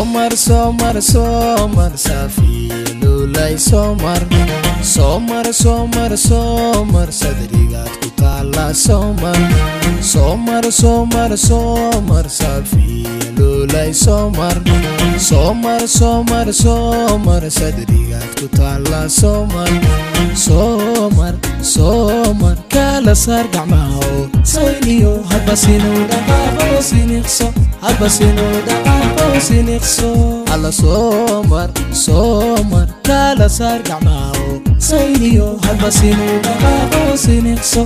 Somar safi lulay somar sadrigaad ku taala somar safi lulay somar sadrigaad ku taala somar kala saar gacmaha sayniyo habasino dhaqaaqo siniqso alla somar kala saar gacmaha sayniyo habasino dhaqaaqo siniqso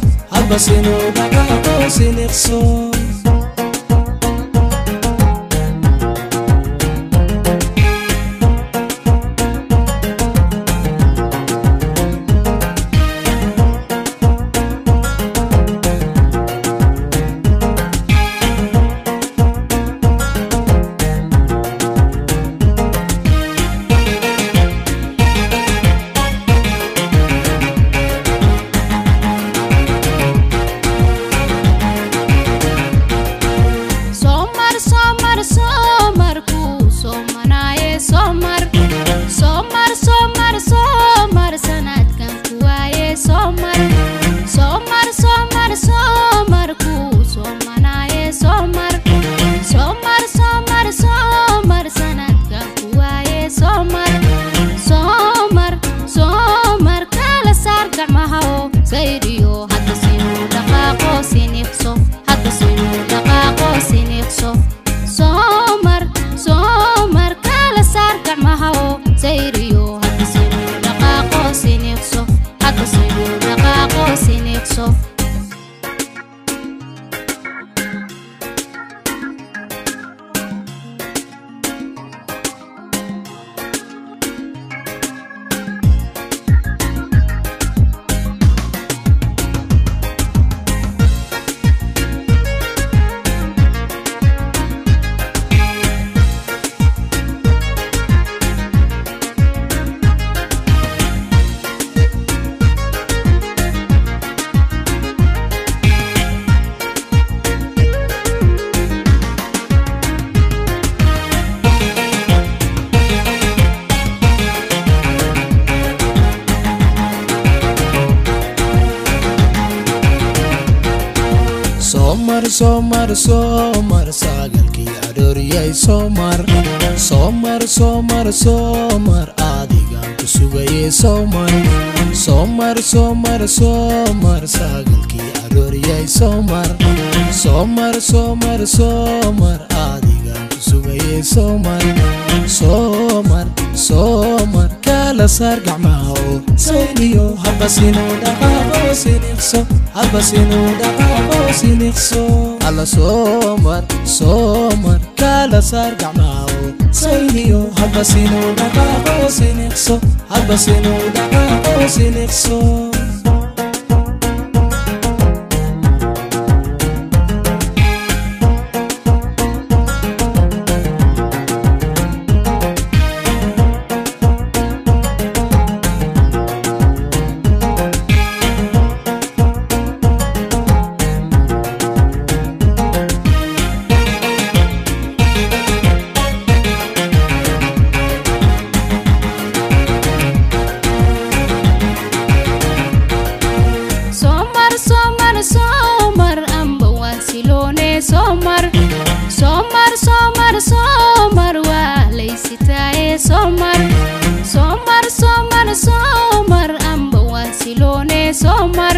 somar sagalkii arooriyay somar adigaan ku sugayay somar sagalkii arooriyay somar adigaan ku sugayay somar kala saar gacmaha sayniyo habasino dhaqaaqo siniqso alla somar kala saar gacmaha sayniyo habasino dhaqaaqo siniqso somar waa laysitaaye somar amba waa siloone somar